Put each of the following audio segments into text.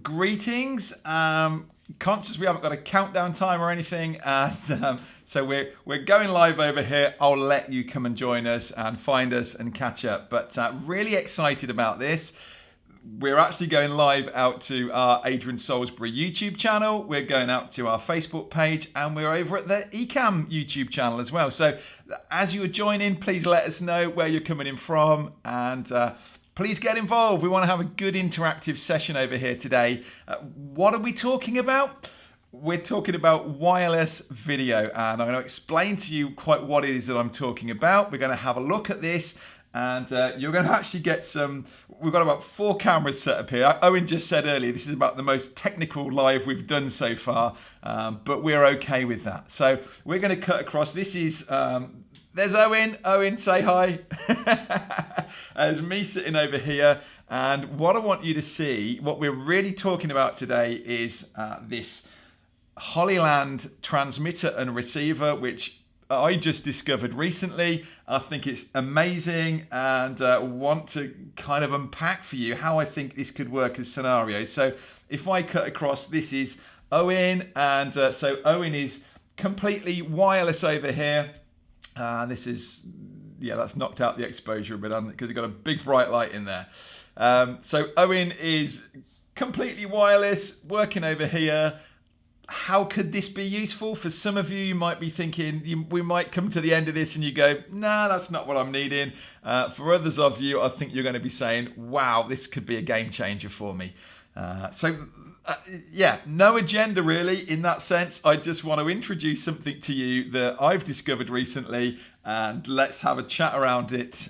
Greetings. Conscious we haven't got a countdown time or anything, and so we're going live over here. I'll let you come and join us and find us and catch up. But really excited about this. We're actually going live out to our Adrian Salisbury YouTube channel. We're going out to our Facebook page, and we're over at the Ecamm YouTube channel as well. So as you are joining, please let us know where you're coming in from, and please get involved. We want to have a good interactive session over here today. What are we talking about? We're talking about wireless video, and I'm going to explain to you quite what it is that I'm talking about. We're going to have a look at this, and you're going to actually get some. We've got about 4 cameras set up here. Owen just said earlier this is about the most technical live we've done so far, but we're okay with that. So we're going to cut across. This is there's Owen. Owen, say hi. There's me sitting over here, and what I want you to see, what we're really talking about today is this Hollyland transmitter and receiver, which I just discovered recently. I think it's amazing, and want to kind of unpack for you how I think this could work as scenarios. So if I cut across, this is Owen, and so Owen is completely wireless over here. This is, yeah, that's knocked out the exposure a bit because you've got a big bright light in there. So Owen is completely wireless, working over here. How could this be useful? For some of you, you might be thinking, we might come to the end of this and you go, nah, that's not what I'm needing. For others of you, I think you're going to be saying, wow, this could be a game changer for me. Yeah, no agenda really in that sense. I just want to introduce something to you that I've discovered recently, and let's have a chat around it.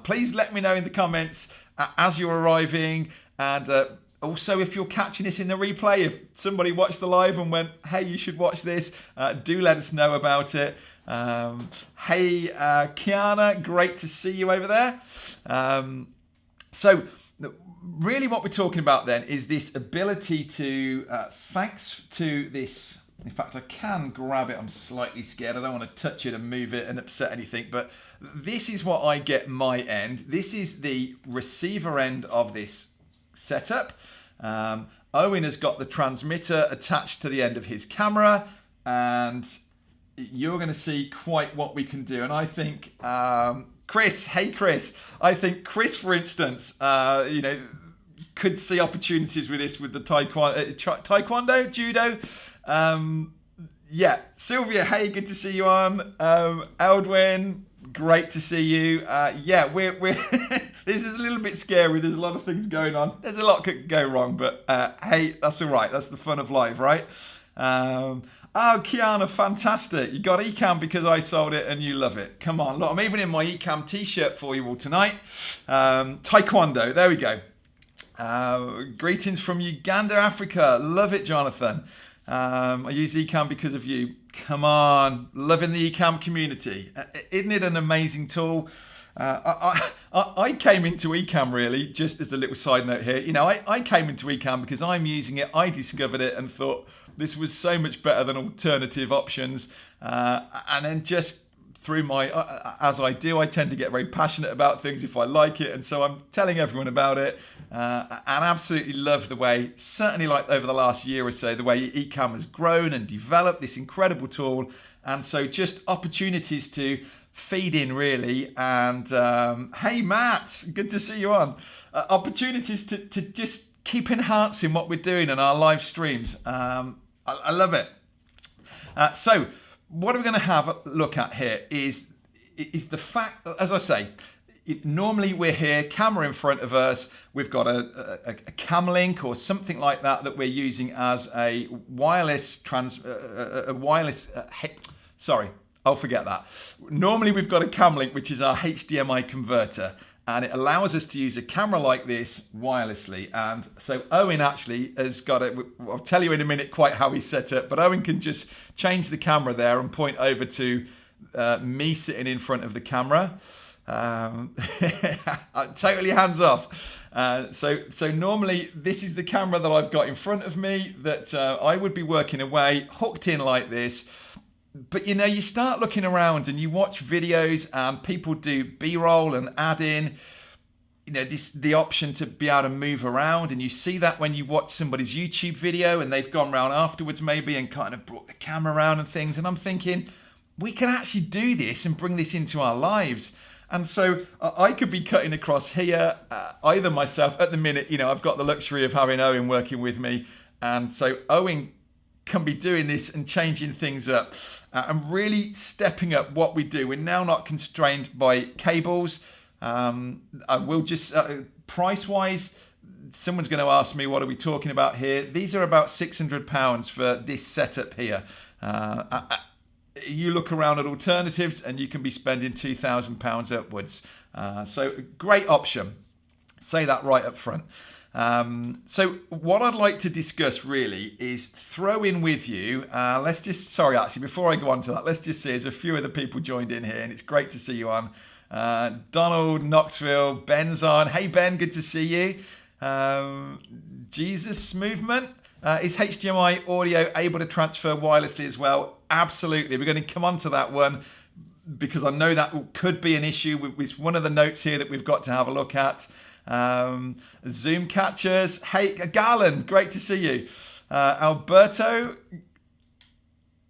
Please let me know in the comments as you're arriving, and also if you're catching this in the replay, if somebody watched the live and went, hey, you should watch this, do let us know about it. Hey, Kiana, great to see you over there. So really what we're talking about then is this ability to, thanks to this, in fact I can grab it, I'm slightly scared, I don't want to touch it and move it and upset anything, but this is what I get my end. This is the receiver end of this setup. Owen has got the transmitter attached to the end of his camera, and you're going to see quite what we can do. And I think Chris, hey Chris, I think Chris, for instance, could see opportunities with this, with the taekwondo, judo. Yeah, Sylvia, hey, good to see you on. Eldwin, great to see you. Yeah, we're this is a little bit scary. There's a lot of things going on. There's a lot could go wrong, but hey, that's all right. That's the fun of life, right? Oh, Kiana, fantastic. You got Ecamm because I sold it and you love it. Come on, look, I'm even in my Ecamm t-shirt for you all tonight. Taekwondo, there we go. Greetings from Uganda, Africa. Love it, Jonathan. I use Ecamm because of you. Come on, loving the Ecamm community. Isn't it an amazing tool? I came into Ecamm really, just as a little side note here, I came into Ecamm because I'm using it, I discovered it and thought this was so much better than alternative options. And then just through my, as I do, I tend to get very passionate about things if I like it. And so I'm telling everyone about it, and absolutely love the way, certainly like over the last year or so, the way Ecamm has grown and developed this incredible tool. And so just opportunities to feed in really, and hey Matt, good to see you on. Opportunities to just keep enhancing what we're doing in our live streams. I love it. So what we're going to have a look at here is the fact, as I say, normally we're here, camera in front of us, we've got a cam link or something like that that we're using as a wireless sorry, I'll forget that. Normally we've got a cam link, which is our HDMI converter, and it allows us to use a camera like this wirelessly. And so Owen actually has got it. I'll tell you in a minute quite how he's set up, but Owen can just change the camera there and point over to me sitting in front of the camera. Totally hands off. So normally this is the camera that I've got in front of me that I would be working away, hooked in like this. But you start looking around and you watch videos and people do B-roll and add in. the option to be able to move around, and you see that when you watch somebody's YouTube video and they've gone around afterwards maybe and kind of brought the camera around and things, and I'm thinking we can actually do this and bring this into our lives. And so I could be cutting across here, either myself at the minute, I've got the luxury of having Owen working with me, and so Owen can be doing this and changing things up and really stepping up what we do. We're now not constrained by cables. I will just, price-wise, someone's going to ask me, what are we talking about here? These are about £600 for this setup here. You look around at alternatives and you can be spending £2,000 upwards. So great option. Say that right up front. So what I'd like to discuss really is throw in with you, before I go on to that, let's just see, there's a few other people joined in here and it's great to see you on. Donald, Knoxville, Ben's on. Hey Ben, good to see you. Jesus Movement. Is HDMI audio able to transfer wirelessly as well? Absolutely. We're going to come on to that one because I know that could be an issue with one of the notes here that we've got to have a look at. Zoom catchers. Hey, Garland, great to see you. Alberto,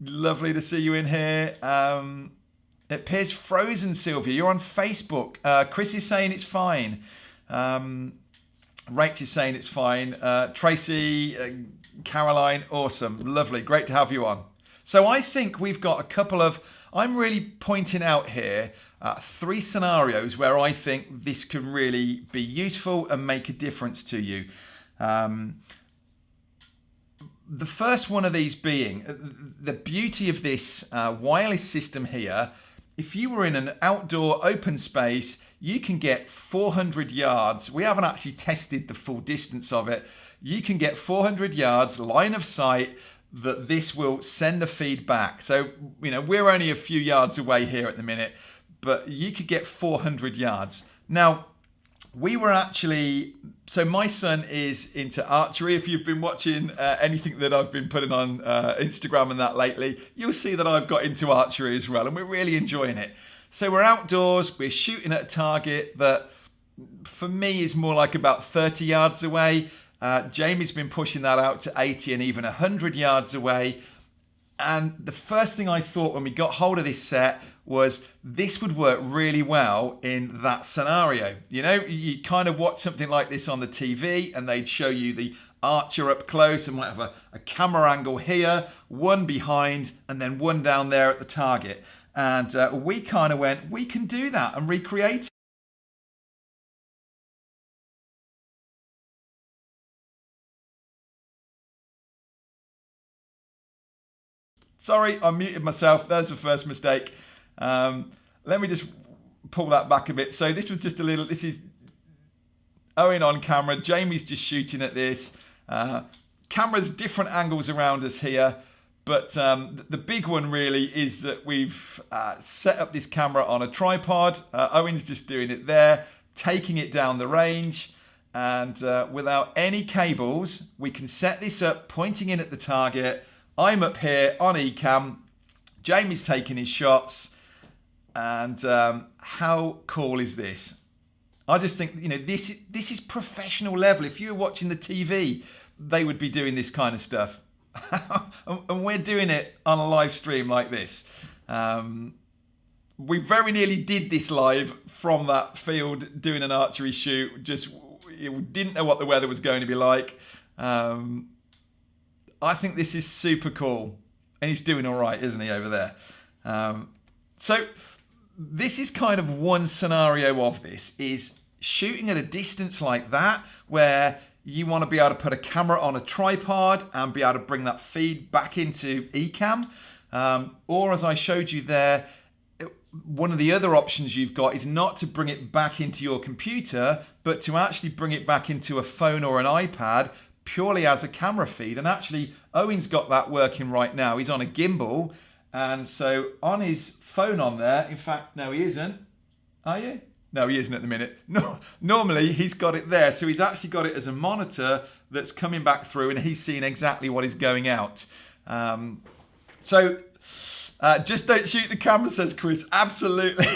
lovely to see you in here. It appears frozen, Sylvia. You're on Facebook. Chris is saying it's fine. Rach is saying it's fine. Tracy, Caroline, awesome. Lovely. Great to have you on. So I think we've got a couple of, I'm really pointing out here 3 scenarios where I think this can really be useful and make a difference to you. The first one of these being the beauty of this wireless system here. If you were in an outdoor open space, you can get 400 yards. We haven't actually tested the full distance of it. You can get 400 yards line of sight that this will send the feed back. So, we're only a few yards away here at the minute, but you could get 400 yards. Now, so my son is into archery. If you've been watching anything that I've been putting on Instagram and that lately, you'll see that I've got into archery as well, and we're really enjoying it. So we're outdoors, we're shooting at a target that for me is more like about 30 yards away. Jamie's been pushing that out to 80 and even 100 yards away. And the first thing I thought when we got hold of this set was this would work really well in that scenario. You kind of watch something like this on the TV and they'd show you the archer up close and might have a camera angle here, one behind, and then one down there at the target. And we kind of went, we can do that and recreate it. Sorry, I muted myself. There's the first mistake. Let me just pull that back a bit. So this was just this is Owen on camera. Jamie's just shooting at this. Cameras, different angles around us here. But the big one really is that we've set up this camera on a tripod. Owen's just doing it there, taking it down the range. And without any cables, we can set this up, pointing in at the target. I'm up here on Ecamm. Jamie's taking his shots. And how cool is this? I just think, this is professional level. If you were watching the TV, they would be doing this kind of stuff. And we're doing it on a live stream like this. We very nearly did this live from that field doing an archery shoot. Just we didn't know what the weather was going to be like. I think this is super cool. And he's doing all right, isn't he, over there? So this is kind of one scenario of this, is shooting at a distance like that, where you want to be able to put a camera on a tripod and be able to bring that feed back into Ecamm. Or as I showed you there, one of the other options you've got is not to bring it back into your computer, but to actually bring it back into a phone or an iPad purely as a camera feed. And actually, Owen's got that working right now. He's on a gimbal. And so on his phone on there, in fact, no, he isn't. Are you? No, he isn't at the minute. No, normally he's got it there. So he's actually got it as a monitor that's coming back through and he's seeing exactly what is going out. So Just don't shoot the camera, says Chris. Absolutely.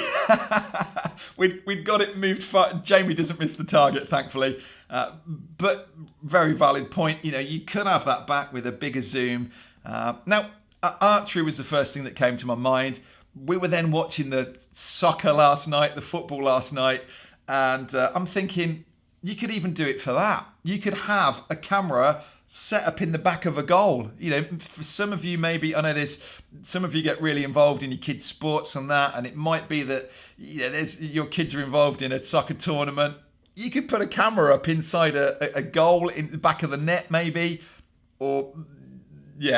We'd got it moved far. Jamie doesn't miss the target, thankfully. But very valid point. You could have that back with a bigger zoom. Now, archery was the first thing that came to my mind. We were then watching the soccer last night, the football last night, and I'm thinking you could even do it for that. You could have a camera set up in the back of a goal. For some of you, maybe, I know some of you get really involved in your kids' sports and that, and it might be that your kids are involved in a soccer tournament. You could put a camera up inside a goal in the back of the net, maybe, or you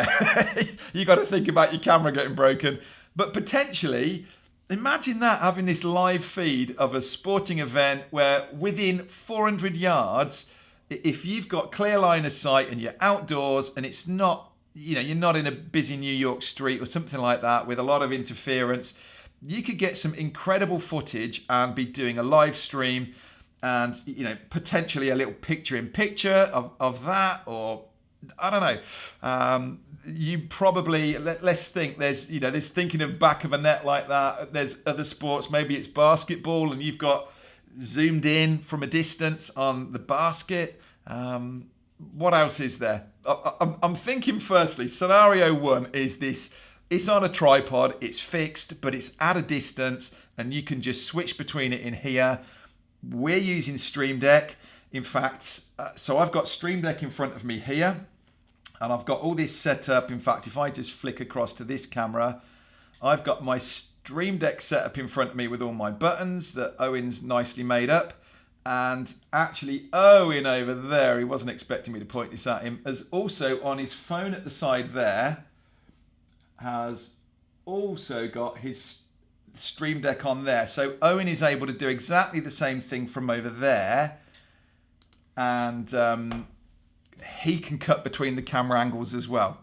got to think about your camera getting broken. But potentially, imagine that, having this live feed of a sporting event where within 400 yards, if you've got clear line of sight and you're outdoors and it's not, you're not in a busy New York street or something like that with a lot of interference, you could get some incredible footage and be doing a live stream and, potentially a little picture-in-picture of that, or I don't know. You probably, let's think, there's thinking of back of a net like that. There's other sports, maybe it's basketball and you've got zoomed in from a distance on the basket. What else is there? I'm thinking firstly, scenario one is this. It's on a tripod, it's fixed, but it's at a distance and you can just switch between it in here. We're using Stream Deck. In fact, so I've got Stream Deck in front of me here and I've got all this set up. In fact, if I just flick across to this camera, I've got my Stream Deck set up in front of me with all my buttons that Owen's nicely made up. And actually Owen over there, he wasn't expecting me to point this at him, has also on his phone at the side there, has also got his Stream Deck on there. So Owen is able to do exactly the same thing from over there. And he can cut between the camera angles as well.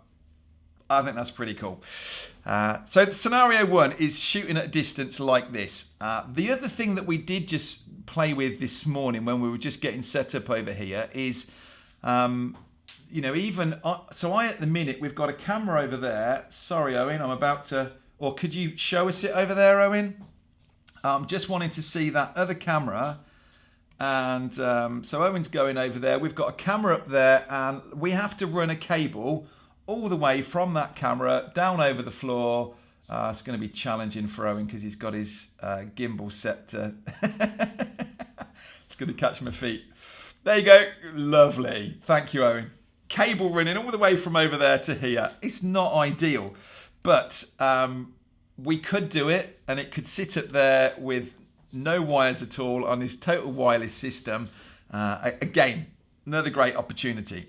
I think that's pretty cool. So scenario one is shooting at a distance like this. The other thing that we did just play with this morning when we were just getting set up over here is, so at the minute, we've got a camera over there. Sorry, Owen, I'm about to, or could you show us it over there, Owen? Just wanting to see that other camera. And so Owen's going over there. We've got a camera up there and we have to run a cable all the way from that camera down over the floor. It's going to be challenging for Owen because he's got his gimbal set to... It's going to catch my feet. There you go. Lovely. Thank you, Owen. Cable running all the way from over there to here. It's not ideal, but we could do it and it could sit up there with no wires at all on this total wireless system. Again, another great opportunity.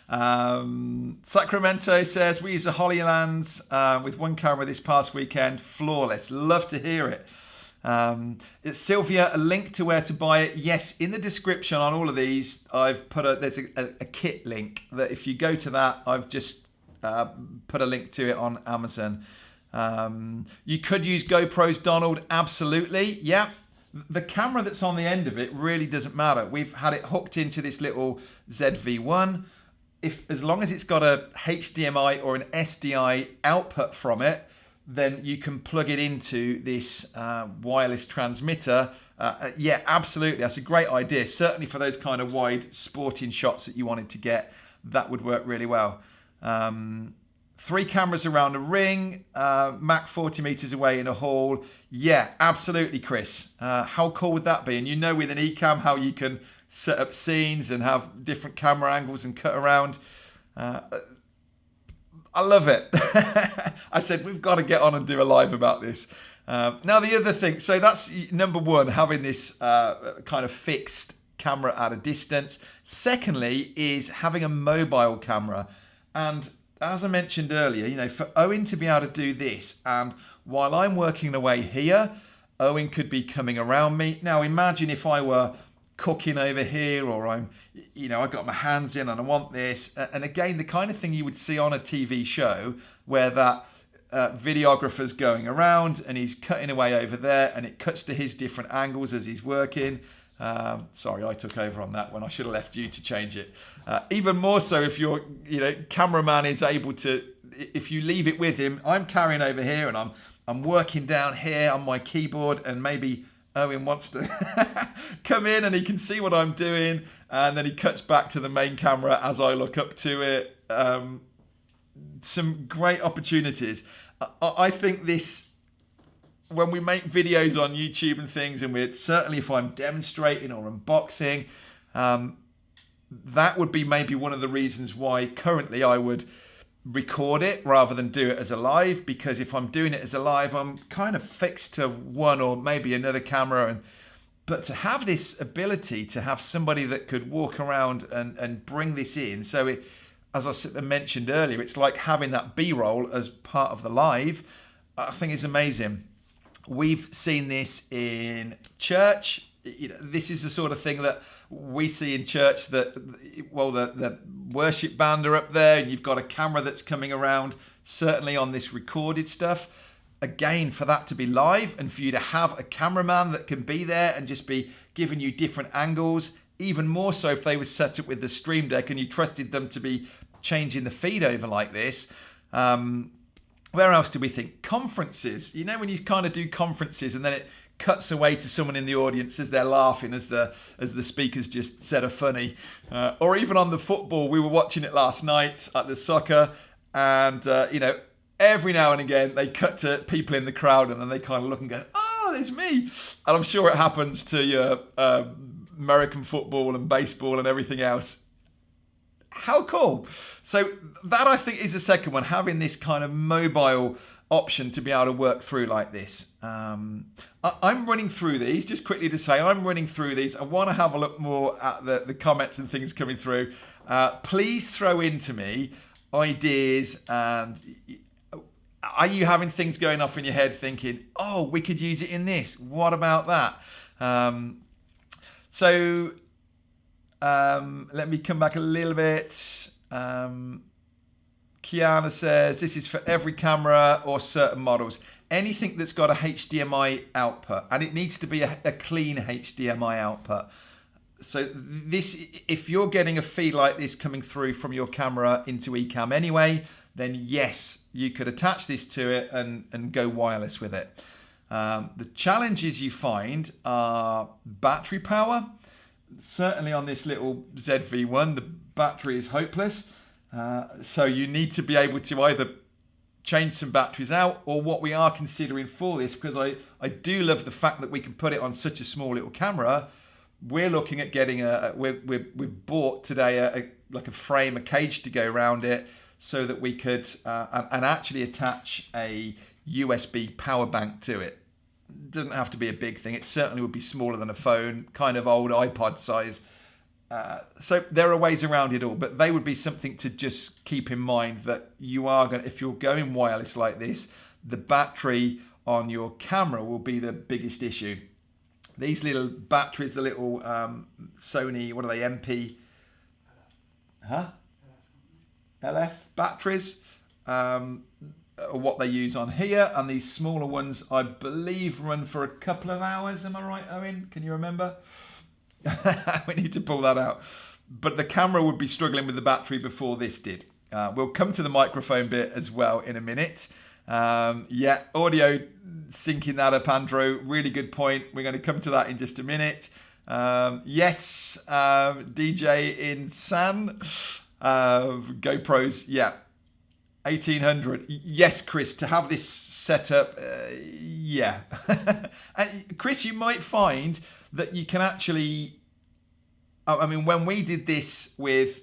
Sacramento says, we use a Hollyland with one camera this past weekend. Flawless. Love to hear it. It's Sylvia, a link to where to buy it. Yes, in the description on all of these, I've put there's a kit link that if you go to that, I've just put a link to it on Amazon. You could use GoPros, Donald. Absolutely. Yeah. The camera that's on the end of it really doesn't matter. We've had it hooked into this little ZV-1. As long as it's got a HDMI or an SDI output from it, then you can plug it into this wireless transmitter. Yeah, absolutely. That's a great idea. Certainly for those kind of wide sporting shots that you wanted to get, that would work really well. 3 cameras around a ring, Mac 40 meters away in a hall. Yeah, absolutely, Chris. How cool would that be? And with an Ecamm how you can set up scenes and have different camera angles and cut around. I love it. I said, we've got to get on and do a live about this. Now, the other thing, so that's number one, having this kind of fixed camera at a distance. Secondly, is having a mobile camera. And as I mentioned earlier, for Owen to be able to do this, and while I'm working away here, Owen could be coming around me. Now, imagine if I were cooking over here, or I got my hands in and I want this. And again, the kind of thing you would see on a TV show where that videographer's going around and he's cutting away over there and it cuts to his different angles as he's working. Sorry, I took over on that one. I should have left you to change it. Even more so if your cameraman is able to, if you leave it with him, I'm carrying over here and I'm working down here on my keyboard, and maybe Owen wants to come in and he can see what I'm doing, and then he cuts back to the main camera as I look up to it. Some great opportunities. I think this, when we make videos on YouTube and things, and we're certainly if I'm demonstrating or unboxing, that would be maybe one of the reasons why currently I would record it rather than do it as a live, because if I'm doing it as a live, I'm kind of fixed to one or maybe another camera. But to have this ability to have somebody that could walk around and bring this in, so it, as I mentioned earlier, it's like having that B-roll as part of the live, I think is amazing. We've seen this in church. You know, this is the sort of thing that we see in church, that, well, the worship band are up there and you've got a camera that's coming around, certainly on this recorded stuff. Again, for that to be live and for you to have a cameraman that can be there and just be giving you different angles, even more so if they were set up with the Stream Deck and you trusted them to be changing the feed over like this. Where else do we think? Conferences. You know, when you kind of do conferences and then it cuts away to someone in the audience as they're laughing as the speakers just said a funny. Or even on the football, we were watching it last night at the soccer, and you know, every now and again they cut to people in the crowd and then they kind of look and go, oh, there's me. And I'm sure it happens to your American football and baseball and everything else. How cool. So that, I think, is the second one, having this kind of mobile option to be able to work through like this. I'm running through these, just quickly to say, I'm running through these. I want to have a look more at the comments and things coming through. Please throw into me ideas, and are you having things going off in your head thinking, oh, we could use it in this, what about that? Let me come back a little bit. Kiana says, this is for every camera or certain models. Anything that's got a HDMI output, and it needs to be a clean HDMI output. So this, if you're getting a feed like this coming through from your camera into Ecamm anyway, then yes, you could attach this to it and go wireless with it. The challenges you find are battery power. Certainly on this little ZV-1, the battery is hopeless. So you need to be able to either change some batteries out, or what we are considering for this, because I do love the fact that we can put it on such a small little camera. We're looking at getting we've bought today like a frame, a cage to go around it, so that we could and actually attach a USB power bank to it. Doesn't have to be a big thing. It certainly would be smaller than a phone, kind of old iPod size. So there are ways around it all, but they would be something to just keep in mind, that you are going, if you're going wireless like this, the battery on your camera will be the biggest issue. These little batteries, the little Sony, what are they, MP? LF batteries, what they use on here, and these smaller ones I believe run for a couple of hours. Am I right, Owen? Can you remember? We need to pull that out. But the camera would be struggling with the battery before this did. We'll come to the microphone bit as well in a minute. Yeah, audio, syncing that up, Andrew. Really good point. We're going to come to that in just a minute. Yes, DJ in San, GoPros, yeah. 1800. Yes, Chris, to have this set up, yeah. And Chris, you might find that you can actually, I mean, when we did this with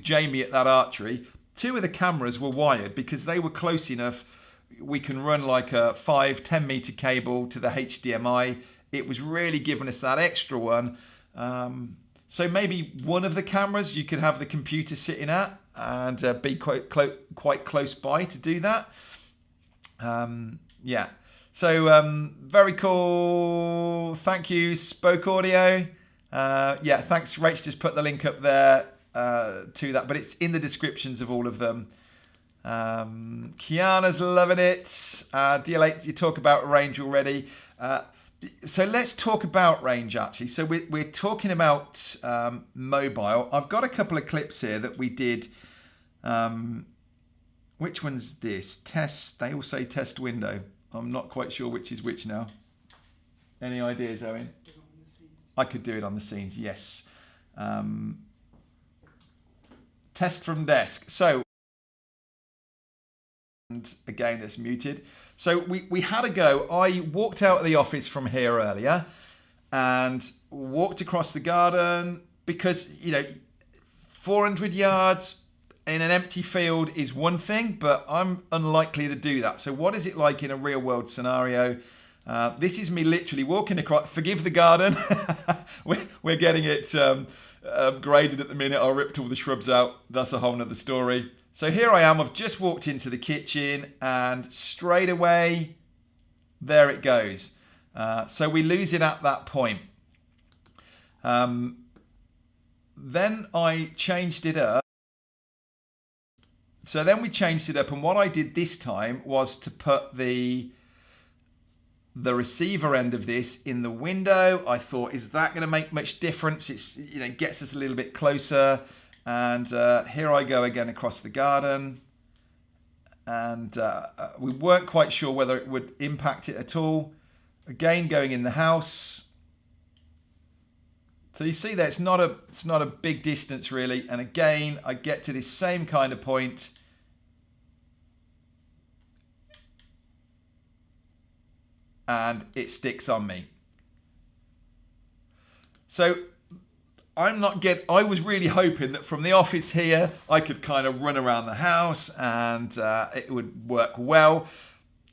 Jamie at that archery, 2 of the cameras were wired because they were close enough. We can run like a 5-10 meter cable to the HDMI. It was really giving us that extra one. So maybe one of the cameras you could have the computer sitting at and be quite close by to do that. Yeah. So very cool. Thank you, Spoke Audio. Yeah, thanks. Rach just put the link up there to that, but it's in the descriptions of all of them. Kiana's loving it. DL8, you talk about range already. So let's talk about range, actually. So we're talking about mobile. I've got a couple of clips here that we did which one's this? Test, they all say test window. I'm not quite sure which is which now. Any ideas, Owen? I could do it on the scenes, yes. Test from desk. So, and again, it's muted. So we had a go. I walked out of the office from here earlier and walked across the garden because, 400 yards in an empty field is one thing, but I'm unlikely to do that. So what is it like in a real world scenario? This is me literally walking across, forgive the garden. we're getting it graded at the minute. I ripped all the shrubs out. That's a whole nother story. So here I am, I've just walked into the kitchen and straight away, there it goes. So we lose it at that point. Then I changed it up. So then we changed it up, and what I did this time was to put the receiver end of this in the window. I thought, is that going to make much difference? It's, gets us a little bit closer. And here I go again across the garden. And we weren't quite sure whether it would impact it at all. Again, going in the house. So you see that it's not a big distance really. And again, I get to this same kind of point. And it sticks on me. So I was really hoping that from the office here, I could kind of run around the house and it would work well.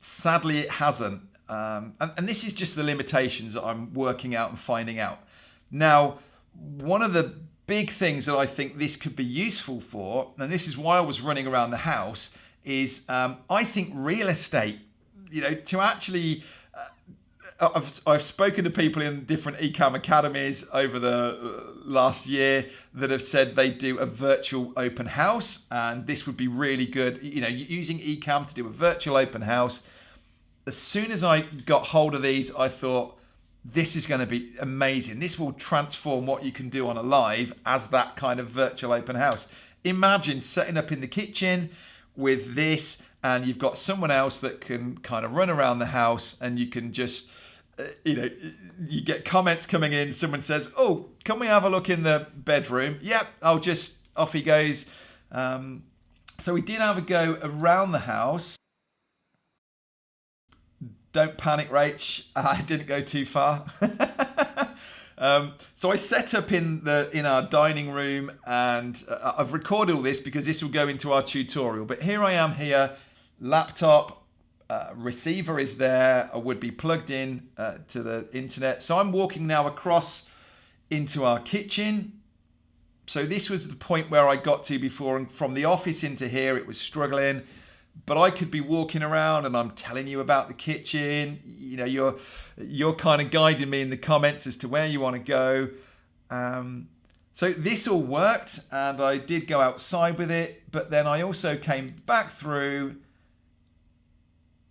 Sadly, it hasn't. And this is just the limitations that I'm working out and finding out. Now, one of the big things that I think this could be useful for, and this is why I was running around the house, is I think real estate, to actually... I've spoken to people in different Ecamm academies over the last year that have said they do a virtual open house, and this would be really good. Using Ecamm to do a virtual open house. As soon as I got hold of these, I thought this is going to be amazing. This will transform what you can do on a live as that kind of virtual open house. Imagine setting up in the kitchen with this, and you've got someone else that can kind of run around the house, and you can just, you get comments coming in. Someone says, oh, can we have a look in the bedroom? Yep, off he goes. So we did have a go around the house. Don't panic, Rach. I didn't go too far. So I set up in our dining room, and I've recorded all this because this will go into our tutorial. But here I am here, laptop, receiver is there. I would be plugged in to the internet. So I'm walking now across into our kitchen. So this was the point where I got to before, and from the office into here, it was struggling. But I could be walking around and I'm telling you about the kitchen. You're kind of guiding me in the comments as to where you want to go. So this all worked, and I did go outside with it. But then I also came back through.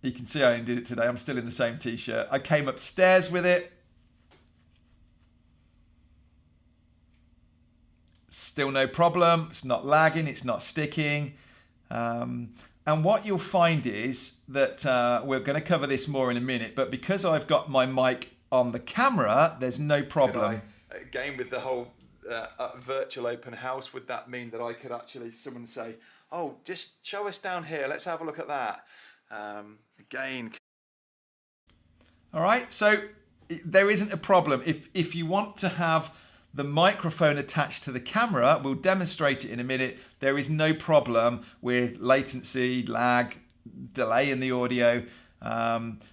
You can see I only did it today. I'm still in the same t-shirt. I came upstairs with it. Still no problem. It's not lagging. It's not sticking. And what you'll find is that we're going to cover this more in a minute, but because I've got my mic on the camera, there's no problem. Again, with the whole virtual open house, would that mean that I could actually, someone say, oh, just show us down here, let's have a look at that. Again. All right, so there isn't a problem. If you want to have the microphone attached to the camera, we'll demonstrate it in a minute. There is no problem with latency, lag, delay in the audio.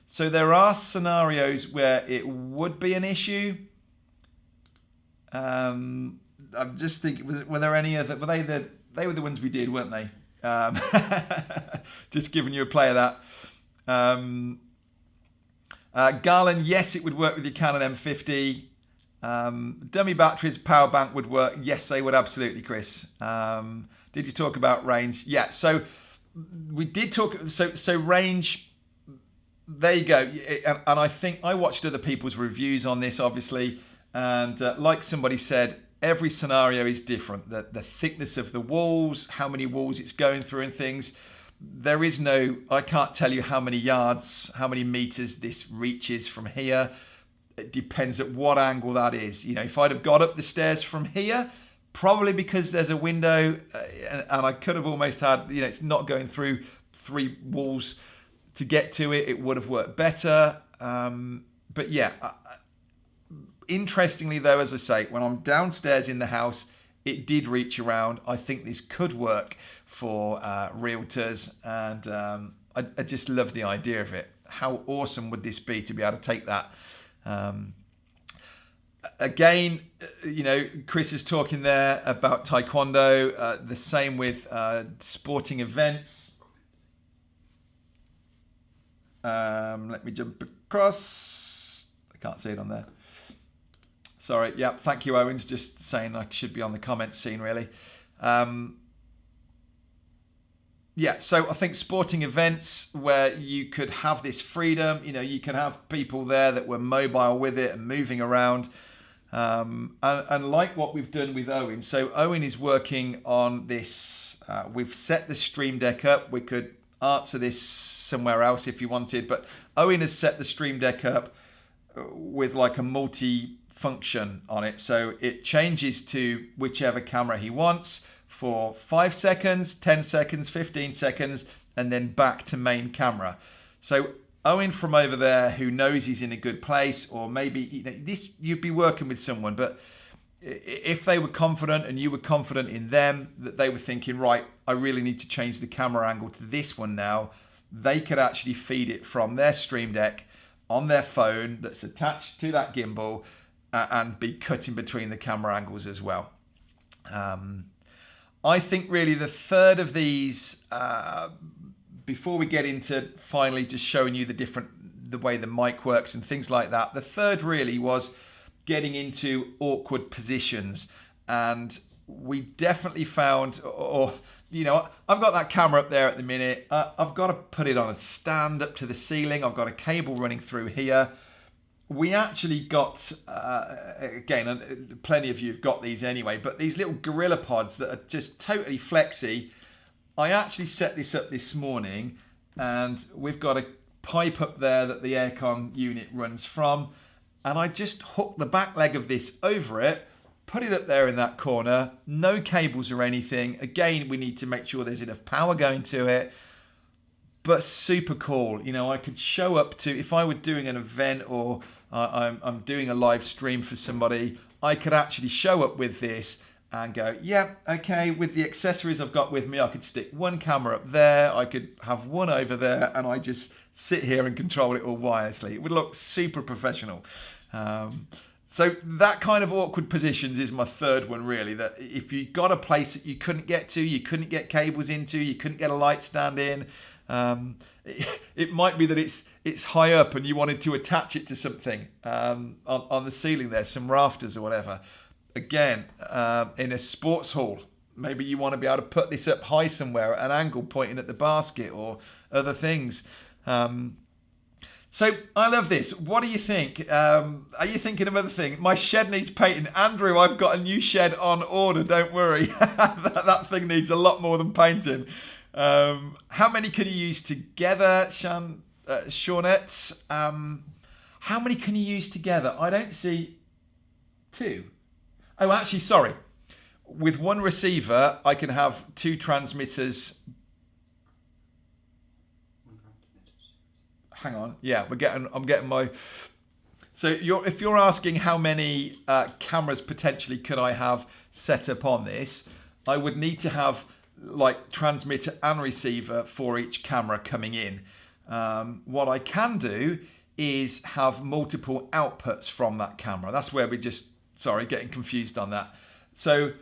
So there are scenarios where it would be an issue. I'm just thinking, were there any other? They were the ones we did, weren't they? Just giving you a play of that. Garland, yes, it would work with your Canon M50. Dummy batteries, power bank would work. Yes, they would absolutely, Chris. Did you talk about range? Yeah, so we did talk. So range, there you go. And I think I watched other people's reviews on this, obviously. And like somebody said, every scenario is different. The thickness of the walls, how many walls it's going through and things. there is no, I can't tell you how many yards, how many meters this reaches from here. It depends at what angle that is. You know, if I'd have got up the stairs from here, probably because there's a window and I could have almost had, you know, it's not going through 3 walls to get to it, it would have worked better. But yeah, interestingly though, as I say, when I'm downstairs in the house, it did reach around. I think this could work for realtors, and I just love the idea of it. How awesome would this be to be able to take that? Again, you know, Chris is talking there about Taekwondo, the same with sporting events. Let me jump across. I can't see it on there. Sorry. Yeah, thank you, Owens. Just saying I should be on the comment scene, really. Yeah, so I think sporting events where you could have this freedom, you know, you can have people there that were mobile with it and moving around. And like what we've done with Owen. So Owen is working on this. We've set the Stream Deck up. We could answer this somewhere else if you wanted, but Owen has set the Stream Deck up with like a multi-function on it. So it changes to whichever camera he wants for 5 seconds, 10 seconds, 15 seconds, and then back to main camera. So Owen from over there, who knows he's in a good place, or maybe, you know, this, you'd be working with someone, but if they were confident and you were confident in them, that they were thinking, right, I really need to change the camera angle to this one now, they could actually feed it from their Stream Deck on their phone that's attached to that gimbal and be cutting between the camera angles as well. I think really the third of these, before we get into finally just showing you the way the mic works and things like that, the third really was getting into awkward positions. And we definitely found, or you know, I've got that camera up there at the minute. I've got to put it on a stand up to the ceiling. I've got a cable running through here. We actually got, again, plenty of you have got these anyway, but these little Gorilla Pods that are just totally flexy. I actually set this up this morning, and we've got a pipe up there that the aircon unit runs from, and I just hooked the back leg of this over it, put it up there in that corner, no cables or anything. Again, we need to make sure there's enough power going to it, but super cool. You know, I could show up to, if I were doing an event or I'm doing a live stream for somebody, I could actually show up with this and go, yeah, okay, with the accessories I've got with me, I could stick one camera up there, I could have one over there, and I just sit here and control it all wirelessly. It would look super professional. So that kind of awkward positions is my third one, really, that if you got a place that you couldn't get to, you couldn't get cables into, you couldn't get a light stand in, it might be that it's high up and you wanted to attach it to something on the ceiling there, some rafters or whatever. Again, in a sports hall, maybe you want to be able to put this up high somewhere at an angle pointing at the basket or other things. So I love this. What do you think? Are you thinking of other things? My shed needs painting. Andrew, I've got a new shed on order, don't worry. that thing needs a lot more than painting. How many can you use together, Shawnette? How many can you use together? I don't see 2. Oh, actually, sorry. With one receiver, I can have 2 transmitters. Hang on. Yeah, I'm getting my. So if you're asking how many cameras potentially could I have set up on this, I would need to have like transmitter and receiver for each camera coming in. What I can do is have multiple outputs from that camera. That's where we just, sorry, getting confused on that. So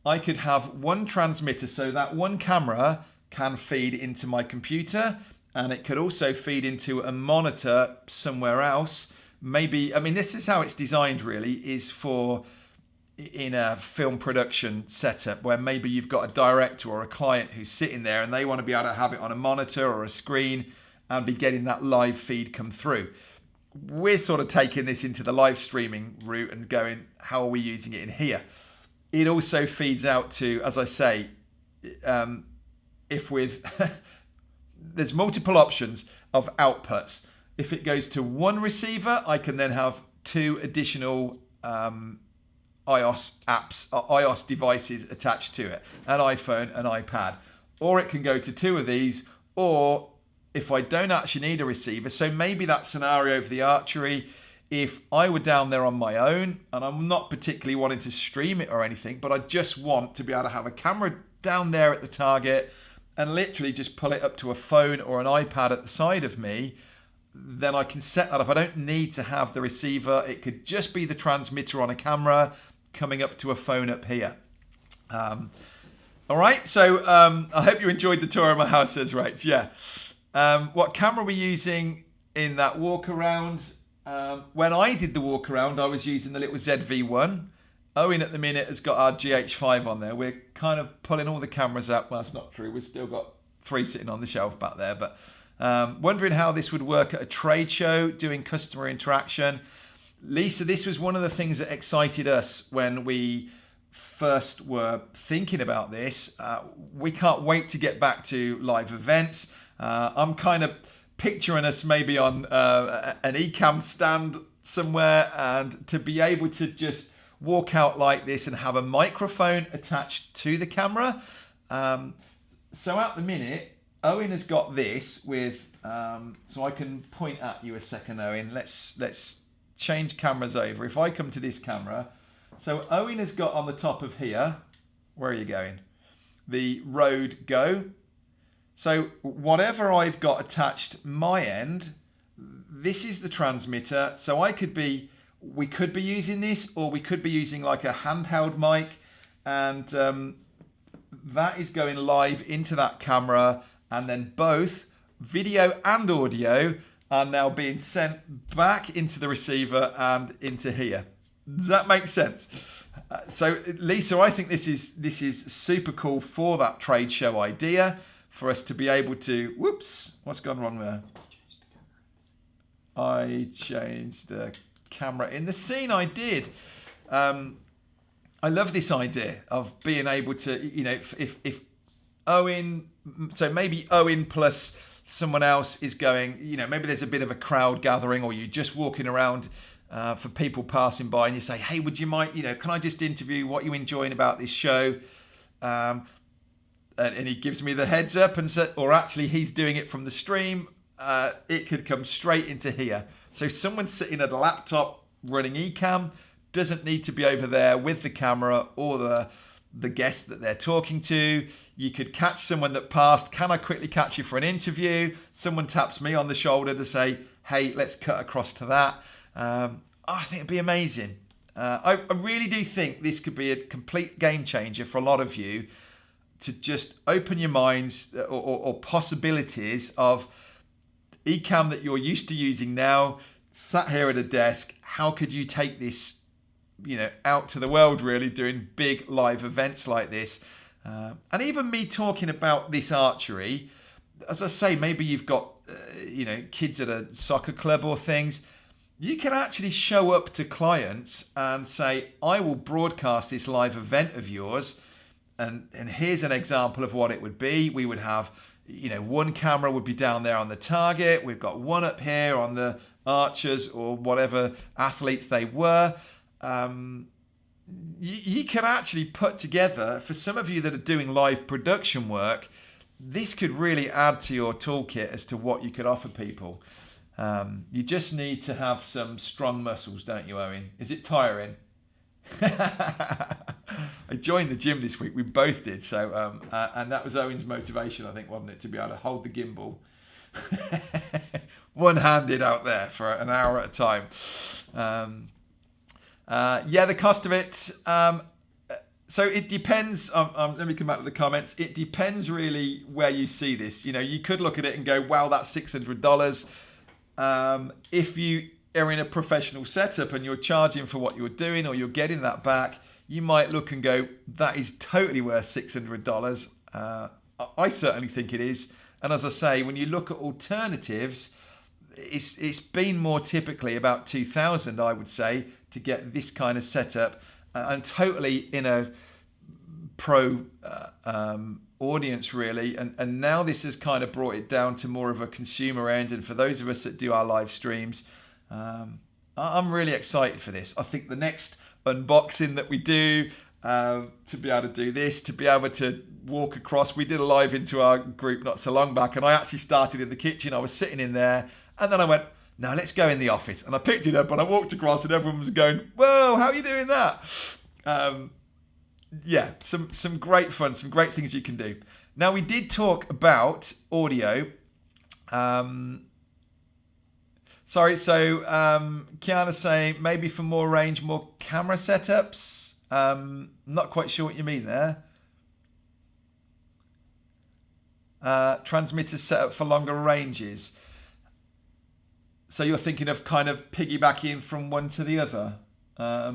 I could have one transmitter, so that one camera can feed into my computer, and it could also feed into a monitor somewhere else. Maybe, I mean, this is how it's designed really, is for in a film production setup where maybe you've got a director or a client who's sitting there and they want to be able to have it on a monitor or a screen and be getting that live feed come through. We're sort of taking this into the live streaming route and going, how are we using it in here? It also feeds out to, as I say, if with there's multiple options of outputs. If it goes to one receiver, I can then have 2 additional iOS apps, iOS devices attached to it, an iPhone, an iPad. Or it can go to 2 of these, or if I don't actually need a receiver, so maybe that scenario for the archery, if I were down there on my own, and I'm not particularly wanting to stream it or anything, but I just want to be able to have a camera down there at the target and literally just pull it up to a phone or an iPad at the side of me, then I can set that up. I don't need to have the receiver. It could just be the transmitter on a camera coming up to a phone up here. All right, so I hope you enjoyed the tour of my house, says Rach. Yeah. What camera are we using in that walk around? When I did the walk around, I was using the little ZV-1. Owen at the minute has got our GH5 on there. We're kind of pulling all the cameras out. Well, that's not true. We've still got 3 sitting on the shelf back there. But wondering how this would work at a trade show, doing customer interaction. Lisa, this was one of the things that excited us when we first were thinking about this. We can't wait to get back to live events. I'm kind of picturing us maybe on an Ecamm stand somewhere, and to be able to just walk out like this and have a microphone attached to the camera. So at the minute, Owen has got this with, so I can point at you a second, Owen. Let's change cameras over. If I come to this camera, so Owen has got on the top of here, where are you going? The Rode Go. So whatever I've got attached my end, this is the transmitter. So we could be using this, or we could be using like a handheld mic, and that is going live into that camera, and then both video and audio are now being sent back into the receiver and into here. Does that make sense? So Lisa, I think this is super cool for that trade show idea, for us to be able to, whoops, what's gone wrong there? I changed the camera in the scene. I did. I love this idea of being able to, you know, if Owen, so maybe Owen plus someone else is going, you know, maybe there's a bit of a crowd gathering, or you're just walking around for people passing by, and you say, hey, would you mind, you know, can I just interview what you're enjoying about this show? And he gives me the heads up, and so, or actually he's doing it from the stream. It could come straight into here. So someone sitting at a laptop running Ecamm doesn't need to be over there with the camera or the guest that they're talking to. You could catch someone that passed. Can I quickly catch you for an interview? Someone taps me on the shoulder to say, hey, let's cut across to that. I think it'd be amazing. I really do think this could be a complete game changer for a lot of you, to just open your minds or possibilities of Ecamm that you're used to using now, sat here at a desk. How could you take this, you know, out to the world, really, doing big live events like this? And even me talking about this archery, as I say, maybe you've got, you know, kids at a soccer club or things. You can actually show up to clients and say, I will broadcast this live event of yours. And here's an example of what it would be. We would have, you know, one camera would be down there on the target. We've got one up here on the archers or whatever athletes they were. You can actually put together, for some of you that are doing live production work, this could really add to your toolkit as to what you could offer people. You just need to have some strong muscles, don't you, Owen? Is it tiring? I joined the gym this week. We both did. So, and that was Owen's motivation, I think, wasn't it, to be able to hold the gimbal one-handed out there for an hour at a time. Yeah, the cost of it. So it depends. Let me come back to the comments. It depends really where you see this. You know, you could look at it and go, wow, that's $600. If you are in a professional setup and you're charging for what you're doing, or you're getting that back, you might look and go, that is totally worth $600. I certainly think it is. And as I say, when you look at alternatives, it's been more typically about $2,000, I would say, to get this kind of setup, and totally in a pro audience really, and now this has kind of brought it down to more of a consumer end. And for those of us that do our live streams, I'm really excited for this. I think the next unboxing that we do, to be able to do this, to be able to walk across, we did a live into our group not so long back, and I actually started in the kitchen. I was sitting in there, and then I went, no, let's go in the office. And I picked it up and I walked across, and everyone was going, whoa, how are you doing that? Yeah, some great fun, some great things you can do. Now, we did talk about audio. Kiana's saying maybe for more range, more camera setups. Not quite sure what you mean there. Transmitter setup for longer ranges. So you're thinking of kind of piggybacking from one to the other. I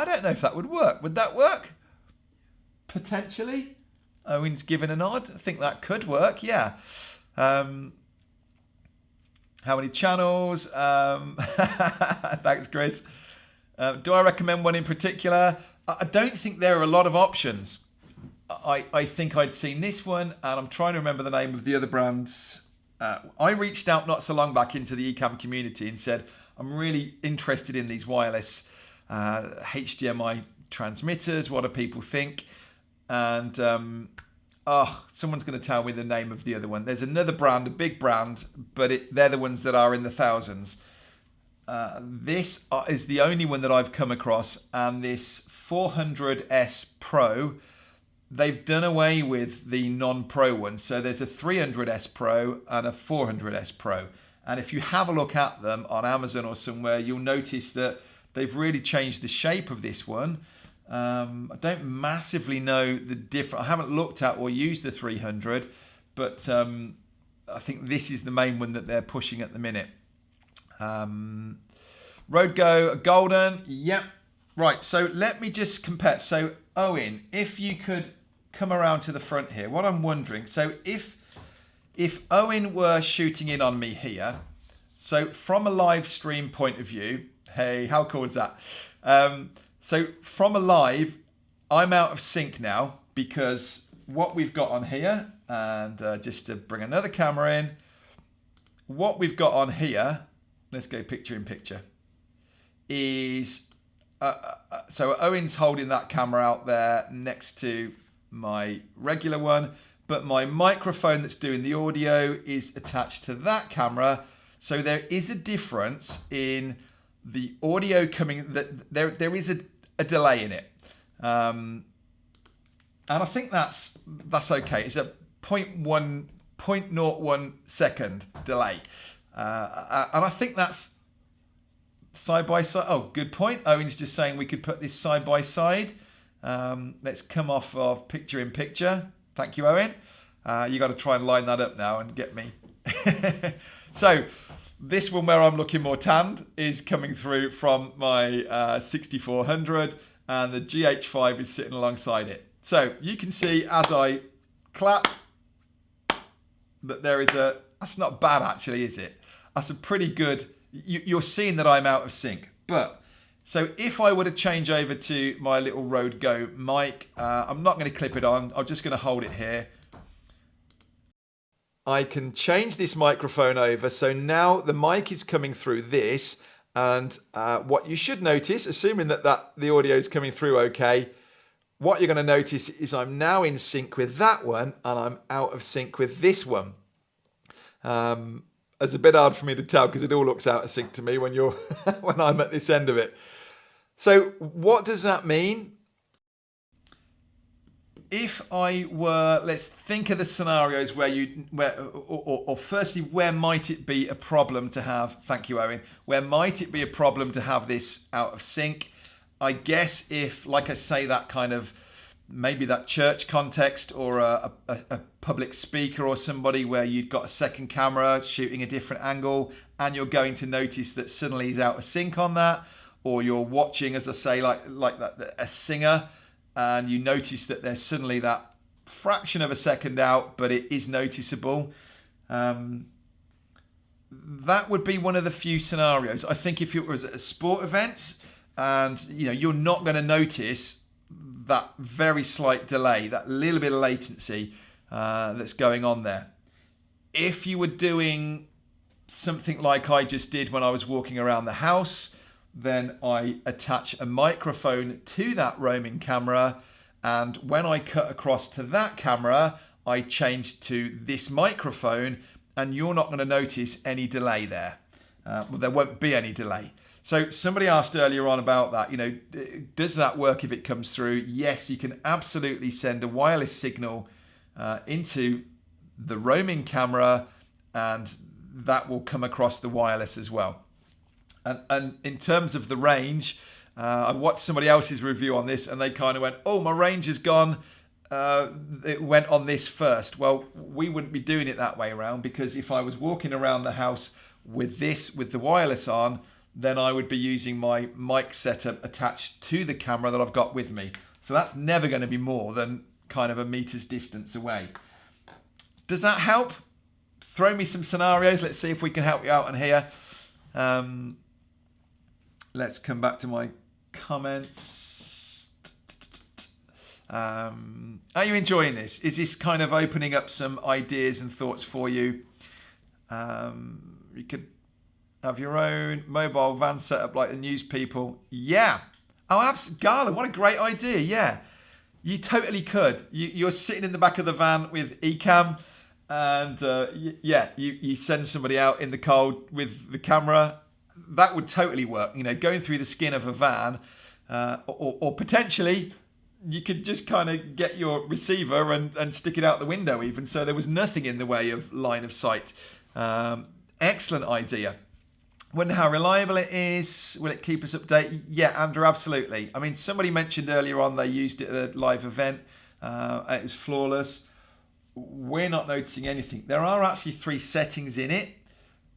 don't know if that would work. Would that work? Potentially. Owen's given a nod. I think that could work, yeah. How many channels? Thanks, Chris. Do I recommend one in particular? I don't think there are a lot of options. I think I'd seen this one, and I'm trying to remember the name of the other brands. I reached out not so long back into the Ecamm community and said, I'm really interested in these wireless HDMI transmitters. What do people think? And someone's going to tell me the name of the other one. There's another brand, a big brand, but they're the ones that are in the thousands. This is the only one that I've come across, and this 400S Pro, they've done away with the non-Pro one. So there's a 300S Pro and a 400S Pro. And if you have a look at them on Amazon or somewhere, you'll notice that they've really changed the shape of this one. I don't massively know the difference. I haven't looked at or used the 300, but I think this is the main one that they're pushing at the minute. Rode Go Golden, yep. Right, so let me just compare. So Owen, if you could come around to the front here, what I'm wondering, so if Owen were shooting in on me here, so from a live stream point of view, hey, how cool is that? So from a live, I'm out of sync now because what we've got on here, and just to bring another camera in, what we've got on here, let's go picture in picture, is, so Owen's holding that camera out there next to my regular one, but my microphone that's doing the audio is attached to that camera. So there is a difference in the audio coming, that there is a delay in it. And I think that's okay. It's a 0.01 second delay. And I think that's side by side. Oh, good point. Owen's just saying we could put this side by side. Let's come off of picture in picture. Thank you, Owen. You got to try and line that up now and get me. So this one where I'm looking more tanned is coming through from my 6400, and the GH5 is sitting alongside it. So you can see as I clap that there is that's not bad actually, is it? That's a pretty good, you're seeing that I'm out of sync. But so if I were to change over to my little Rode Go mic, I'm not going to clip it on. I'm just going to hold it here. I can change this microphone over. So now the mic is coming through this. And what you should notice, assuming that the audio is coming through okay, what you're going to notice is I'm now in sync with that one and I'm out of sync with this one. It's a bit hard for me to tell because it all looks out of sync to me when you're when I'm at this end of it. So what does that mean? If I were, let's think of the scenarios or firstly, where might it be a problem to have, thank you, Owen, where might it be a problem to have this out of sync? I guess if, like I say, that kind of, maybe that church context or a public speaker or somebody where you've got a second camera shooting a different angle and you're going to notice that suddenly he's out of sync on that, or you're watching, as I say, like that, a singer, and you notice that there's suddenly that fraction of a second out, but it is noticeable. That would be one of the few scenarios. I think if it was at a sport event and you're not going to notice that very slight delay, that little bit of latency that's going on there. If you were doing something like I just did when I was walking around the house, then I attach a microphone to that roaming camera, and when I cut across to that camera, I change to this microphone, and you're not going to notice any delay there. Well, there won't be any delay. So somebody asked earlier on about that, does that work if it comes through? Yes, you can absolutely send a wireless signal into the roaming camera, and that will come across the wireless as well. And in terms of the range, I watched somebody else's review on this, and they kind of went, oh, my range is gone. It went on this first. Well, we wouldn't be doing it that way around, because if I was walking around the house with the wireless on, then I would be using my mic setup attached to the camera that I've got with me. So that's never going to be more than kind of a meter's distance away. Does that help? Throw me some scenarios. Let's see if we can help you out on here. Let's come back to my comments. Are you enjoying this? Is this kind of opening up some ideas and thoughts for you? You could have your own mobile van setup like the news people. Yeah. Oh, absolutely. Garland, what a great idea. Yeah. You totally could. You're sitting in the back of the van with Ecamm, and you send somebody out in the cold with the camera. That would totally work. Going through the skin of a van, or potentially you could just kind of get your receiver and stick it out the window even, so there was nothing in the way of line of sight. Excellent idea. Wonder how reliable it is. Will it keep us updated? Yeah, Andrew, absolutely. I mean, somebody mentioned earlier on they used it at a live event. It was flawless. We're not noticing anything. There are actually 3 settings in it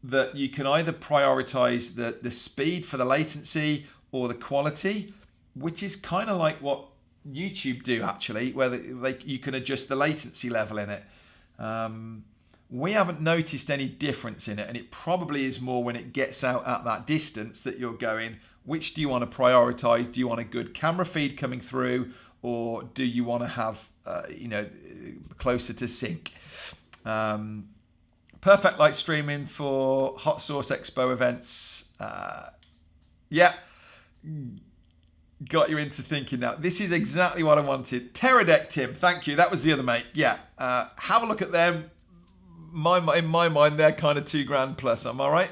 that you can either prioritize the speed for the latency or the quality, which is kind of like what YouTube do actually, where you can adjust the latency level in it. We haven't noticed any difference in it, and it probably is more when it gets out at that distance that you're going, which do you want to prioritize? Do you want a good camera feed coming through, or do you want to have closer to sync? Perfect light streaming for Hot Sauce Expo events. Yeah, got you into thinking now. This is exactly what I wanted. Pterodec Tim, thank you. That was the other mate. Yeah, have a look at them. In my mind, they're kind of $2,000 plus. Am I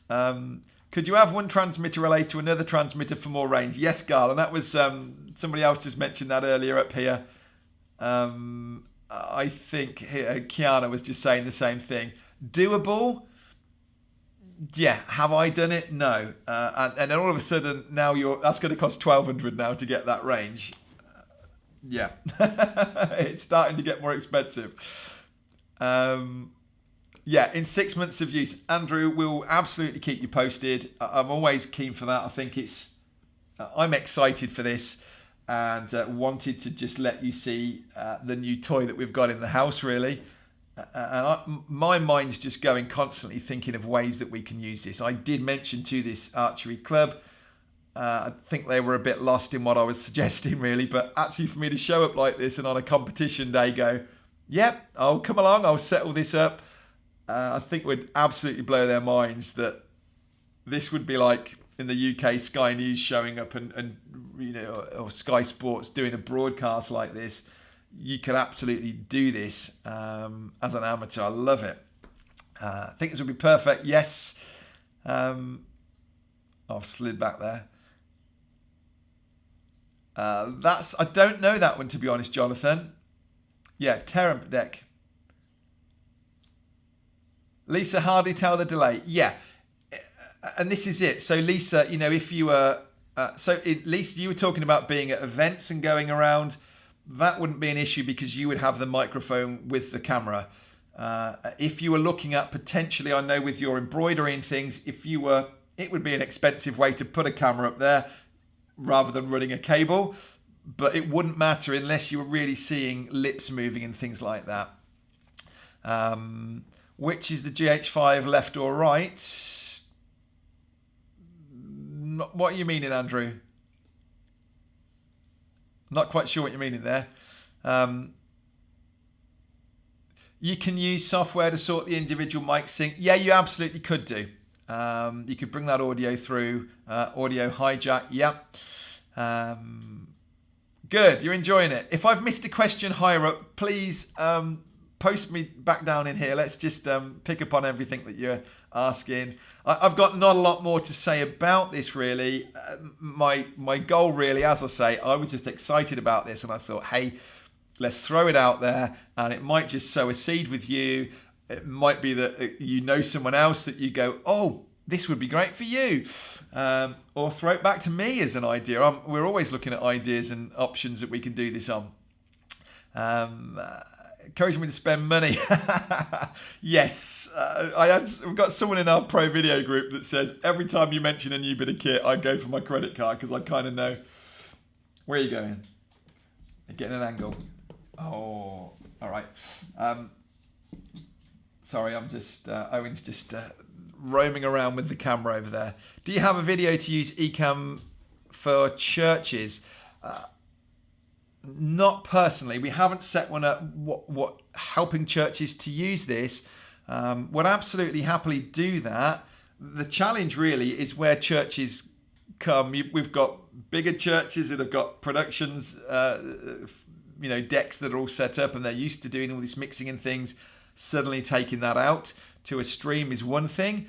right? Could you have one transmitter relate to another transmitter for more range? Yes, Garl, and that was somebody else just mentioned that earlier up here. I think Kiana was just saying the same thing. Doable? Yeah. Have I done it? No. And then all of a sudden now that's going to cost $1,200 now to get that range. Yeah, it's starting to get more expensive. Yeah, in 6 months of use, Andrew will absolutely keep you posted. I'm always keen for that. I think I'm excited for this, and wanted to just let you see the new toy that we've got in the house, really. And my mind's just going constantly thinking of ways that we can use this. I did mention to this archery club, I think they were a bit lost in what I was suggesting, really. But actually, for me to show up like this and on a competition day go, yep, I'll come along, I'll settle this up. I think would absolutely blow their minds that this would be like in the UK Sky News showing up and or Sky Sports doing a broadcast like this. You could absolutely do this as an amateur. I love it. I think this would be perfect. Yes. I've slid back there. I don't know that one, to be honest, Jonathan. Yeah, Pterodec. Lisa Hardy, tell the delay. Yeah, and this is it. So Lisa, if you were, Lisa, you were talking about being at events and going around. That wouldn't be an issue because you would have the microphone with the camera. If you were looking at potentially, I know with your embroidery and things, it would be an expensive way to put a camera up there rather than running a cable. But it wouldn't matter unless you were really seeing lips moving and things like that. Which is the GH5, left or right? What are you meaning, Andrew? Not quite sure what you're meaning there. You can use software to sort the individual mic sync. Yeah, you absolutely could do. You could bring that audio through, audio hijack. Yep. Good, you're enjoying it. If I've missed a question higher up, please post me back down in here. Let's just pick up on everything that you're asking. I've got not a lot more to say about this really. My goal really, as I say, I was just excited about this and I thought, hey, let's throw it out there, and it might just sow a seed with you. It might be that you know someone else that you go, oh, this would be great for you. Or throw it back to me as an idea. We're always looking at ideas and options that we can do this on. Encouraging me to spend money. Yes, we've got someone in our pro video group that says every time you mention a new bit of kit, I go for my credit card because I kind of know. Where are you going? You're getting an angle. Oh, all right. Sorry, I'm just, Owen's just roaming around with the camera over there. Do you have a video to use Ecamm for churches? Not personally. We haven't set one up what helping churches to use this. Would absolutely happily do that. The challenge really is where churches come. We've got bigger churches that have got productions, decks that are all set up and they're used to doing all this mixing and things. Suddenly taking that out to a stream is one thing.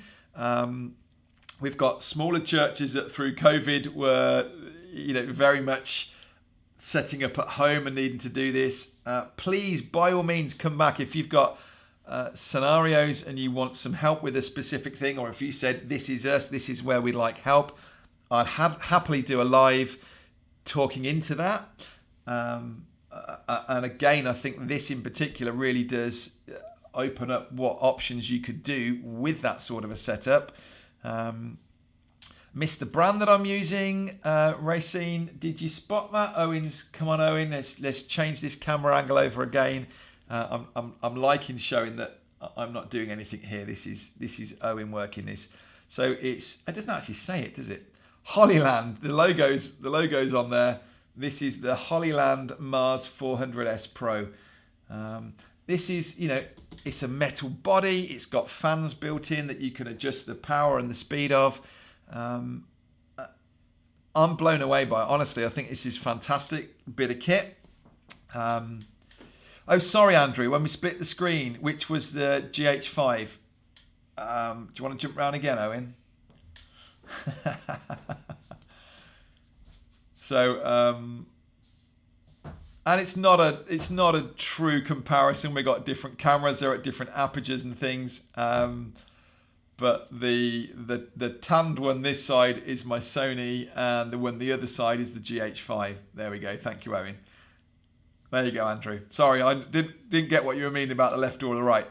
We've got smaller churches that through COVID were, very much setting up at home and needing to do this. Please, by all means, come back if you've got scenarios and you want some help with a specific thing, or if you said this is us, this is where we'd like help. I'd happily do a live talking into that. And again, I think this in particular really does open up what options you could do with that sort of a setup. Missed the brand that I'm using. Racine, did you spot that? Owen's, come on Owen, let's change this camera angle over again. I'm liking showing that I'm not doing anything here. This is Owen working this. So it doesn't actually say it, does it? Hollyland, the logo's on there. This is the Hollyland Mars 400S Pro. This is, it's a metal body. It's got fans built in that you can adjust the power and the speed of. I'm blown away by it. Honestly, I think this is fantastic bit of kit. Oh, sorry, Andrew. When we split the screen, which was the GH5. Do you want to jump around again, Owen? So, and it's not a true comparison. We've got different cameras. They're at different apertures and things. But the tanned one this side is my Sony, and the one the other side is the GH5. There we go. Thank you, Owen. There you go, Andrew. Sorry, I didn't get what you were meaning about the left or the right.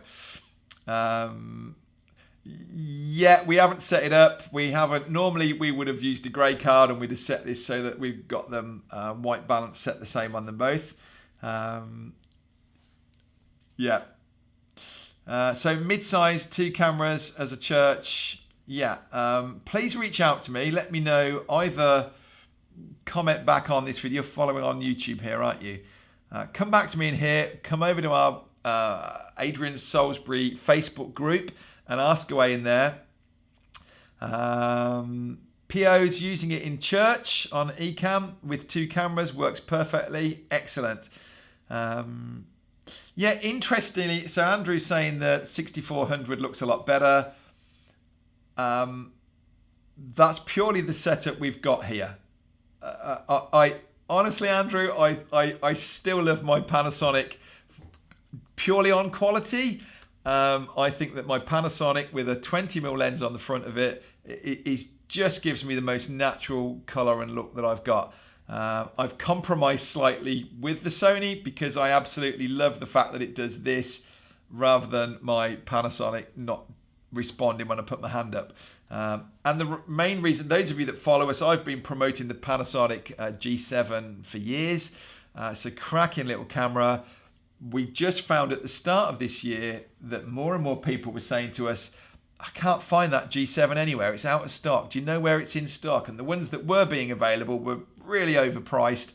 Yeah, we haven't set it up. We haven't. Normally, we would have used a grey card and we'd have set this so that we've got them white balance set the same on them both. Yeah. So mid-size, 2 cameras as a church. Yeah. Please reach out to me. Let me know. Either comment back on this video. You're following on YouTube here, aren't you? Come back to me in here. Come over to our Adrian Salisbury Facebook group and ask away in there. POs using it in church on Ecamm with 2 cameras works perfectly. Excellent. Yeah, interestingly, so Andrew's saying that 6400 looks a lot better. That's purely the setup we've got here. I honestly, Andrew, I still love my Panasonic purely on quality. I think that my Panasonic with a 20mm lens on the front of it just gives me the most natural color and look that I've got. I've compromised slightly with the Sony because I absolutely love the fact that it does this rather than my Panasonic not responding when I put my hand up. And the main reason, those of you that follow us, I've been promoting the Panasonic G7 for years. It's a cracking little camera. We just found at the start of this year that more and more people were saying to us, I can't find that G7 anywhere. It's out of stock. Do you know where it's in stock? And the ones that were being available were really overpriced.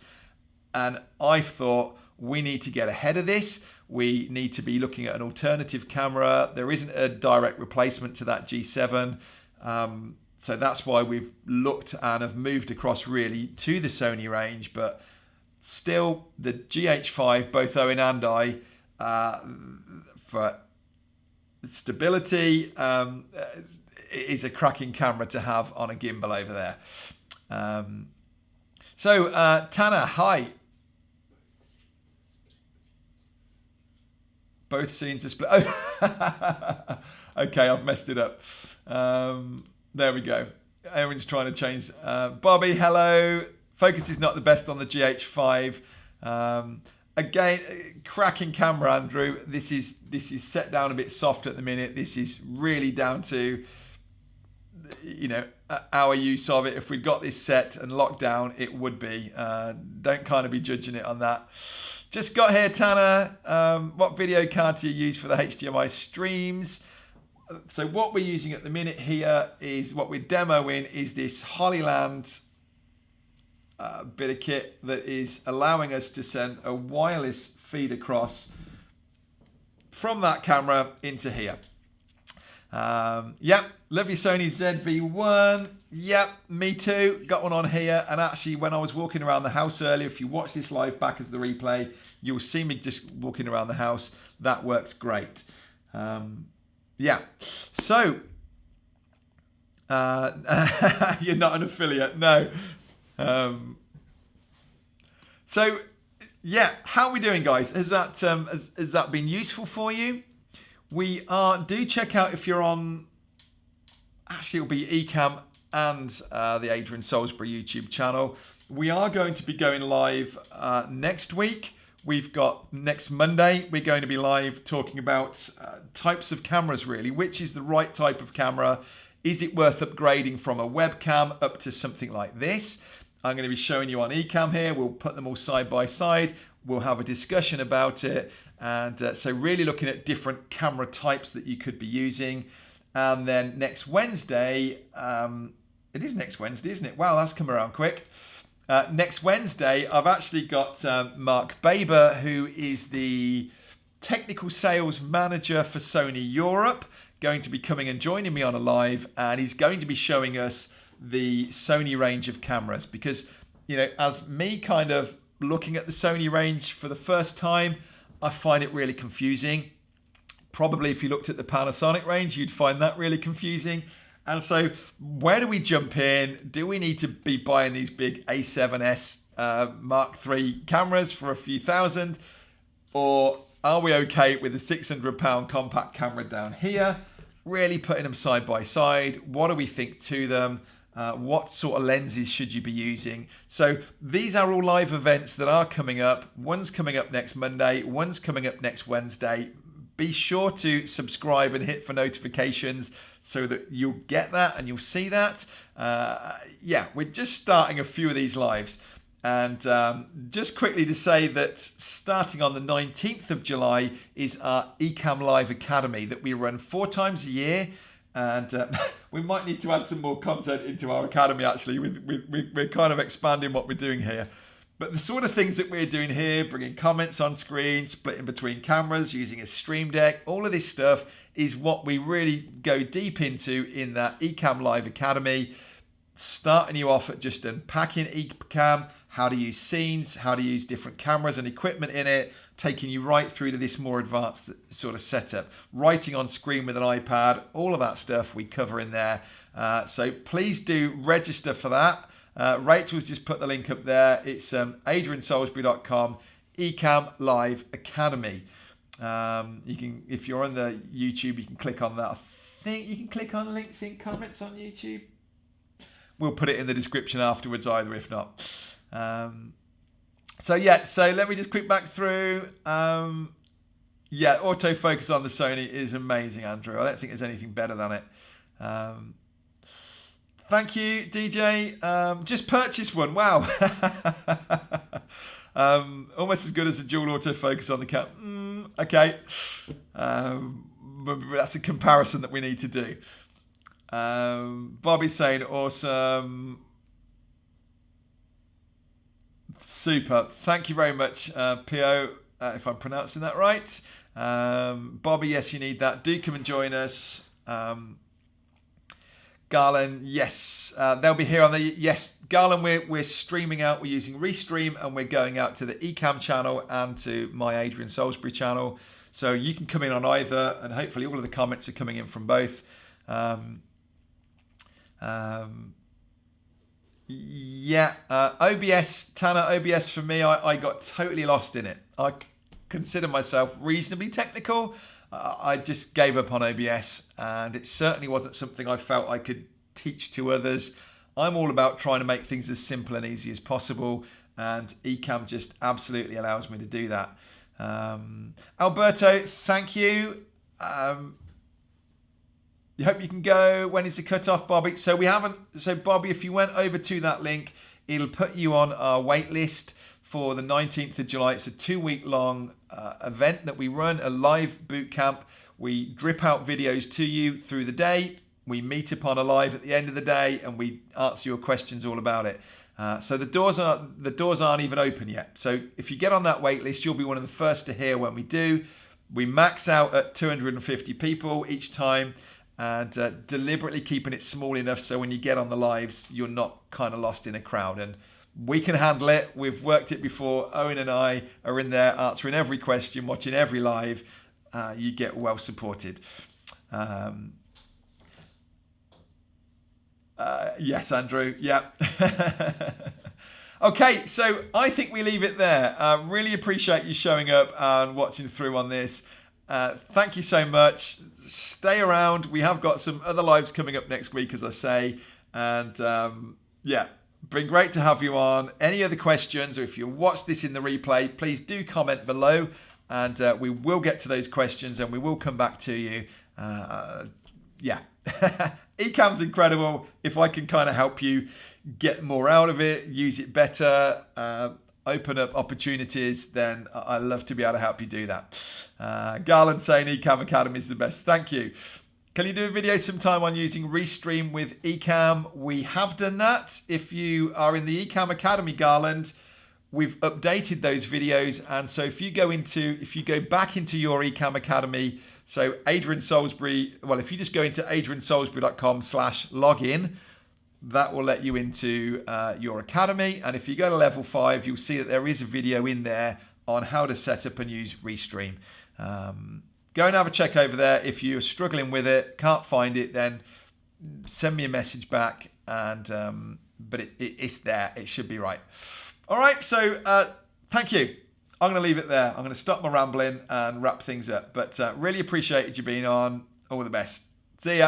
And I thought we need to get ahead of this. We need to be looking at an alternative camera. There isn't a direct replacement to that G7. So that's why we've looked and have moved across really to the Sony range. But still, the GH5, both Owen and I, for stability, is a cracking camera to have on a gimbal over there. Tanner, hi. Both scenes are split. Oh, okay, I've messed it up. There we go. Everyone's trying to change. Bobby, hello. Focus is not the best on the GH5. Again, cracking camera, Andrew. This is set down a bit soft at the minute. This is really down to, you know, our use of it. If we'd got this set and locked down, it would be. Don't kind of be judging it on that. Just got here, Tanner. What video card do you use for the HDMI streams? So what we're using at the minute here is what we're demoing is this Hollyland bit of kit that is allowing us to send a wireless feed across from that camera into here. Yep, love your Sony ZV-1. Yep, me too. Got one on here. And actually, when I was walking around the house earlier, if you watch this live back as the replay, you'll see me just walking around the house. That works great. Yeah. So, you're not an affiliate. No. So, yeah, how are we doing, guys? Has that been useful for you? We are. Do check out if you're on. Actually, it'll be Ecamm and the Adrian Salisbury YouTube channel. We are going to be going live next week. We've got next Monday. We're going to be live talking about types of cameras. Really, which is the right type of camera? Is it worth upgrading from a webcam up to something like this? I'm going to be showing you on Ecamm here. We'll put them all side by side. We'll have a discussion about it. And so really looking at different camera types that you could be using. And then next Wednesday, it is next Wednesday, isn't it? Wow, that's come around quick. Next Wednesday, I've actually got Mark Baber, who is the technical sales manager for Sony Europe, going to be coming and joining me on a live. And he's going to be showing us the Sony range of cameras. Because, you know, as me kind of looking at the Sony range for the first time, I find it really confusing. Probably if you looked at the Panasonic range, you'd find that really confusing. And so where do we jump in? Do we need to be buying these big A7S Mark III cameras for a few thousand? Or are we okay with a £600 compact camera down here? Really putting them side by side. What do we think to them? What sort of lenses should you be using? So these are all live events that are coming up. One's coming up next Monday. One's coming up next Wednesday. Be sure to subscribe and hit for notifications so that you'll get that and you'll see that. Yeah, we're just starting a few of these lives. And just quickly to say that starting on the 19th of July is our Ecamm Live Academy that we run 4 times a year. And we might need to add some more content into our academy, actually. We're kind of expanding what we're doing here. But the sort of things that we're doing here, bringing comments on screen, splitting between cameras, using a Stream Deck, all of this stuff is what we really go deep into in that Ecamm Live Academy. Starting you off at just unpacking Ecamm, how to use scenes, how to use different cameras and equipment in it, taking you right through to this more advanced sort of setup. Writing on screen with an iPad, all of that stuff we cover in there. So please do register for that. Rachel's just put the link up there. It's adriansalisbury.com, Ecamm Live Academy. You can, if you're on the YouTube, you can click on that. I think you can click on links in comments on YouTube. We'll put it in the description afterwards either, if not. So yeah, so let me just click back through. Yeah, autofocus on the Sony is amazing, Andrew. I don't think there's anything better than it. Thank you, DJ. Just purchased one. Wow. Almost as good as a dual autofocus on the cam. Okay. That's a comparison that we need to do. Bobby's saying awesome. Super. Thank you very much, Pio, if I'm pronouncing that right. Bobby, yes, you need that. Do come and join us. Garland, yes, they'll be here on the, yes, Garland, we're streaming out. We're using Restream, and we're going out to the Ecamm channel and to my Adrian Salisbury channel. So you can come in on either, and hopefully all of the comments are coming in from both. Yeah, OBS, Tanner, OBS for me, I got totally lost in it. I consider myself reasonably technical. I just gave up on OBS, and it certainly wasn't something I felt I could teach to others. I'm all about trying to make things as simple and easy as possible, and Ecamm just absolutely allows me to do that. Alberto, thank you. You hope you can go. When is the cutoff, Bobby? So we haven't. So Bobby, if you went over to that link, it'll put you on our wait list for the 19th of July. It's a 2-week-long event that we run, a live boot camp. We drip out videos to you through the day. We meet upon a live at the end of the day, and we answer your questions all about it. So the doors aren't even open yet. So if you get on that wait list, you'll be one of the first to hear when we do. We max out at 250 people each time, and deliberately keeping it small enough so when you get on the lives, you're not kind of lost in a crowd. And we can handle it. We've worked it before. Owen and I are in there answering every question, watching every live. You get well supported. Yes, Andrew. Yeah. Okay, so I think we leave it there. Really appreciate you showing up and watching through on this. Thank you so much. Stay around. We have got some other lives coming up next week, as I say. And yeah, been great to have you on. Any other questions, or if you watch this in the replay, please do comment below, and we will get to those questions and we will come back to you. Yeah. Ecamm's incredible. If I can kind of help you get more out of it, use it better, open up opportunities, then I'd love to be able to help you do that. Garland saying Ecamm Academy is the best. Thank you. Can you do a video sometime on using Restream with Ecamm? We have done that. If you are in the Ecamm Academy, Garland, we've updated those videos. And so if you go back into your Ecamm Academy, so Adrian Salisbury, well, if you just go into adriansalisbury.com/login, that will let you into your academy. And if you go to level 5, you'll see that there is a video in there on how to set up and use Restream. Go and have a check over there. If you're struggling with it, can't find it, then send me a message back. And but it's there. It should be right. All right. So thank you. I'm going to leave it there. I'm going to stop my rambling and wrap things up. But really appreciated you being on. All the best. See ya.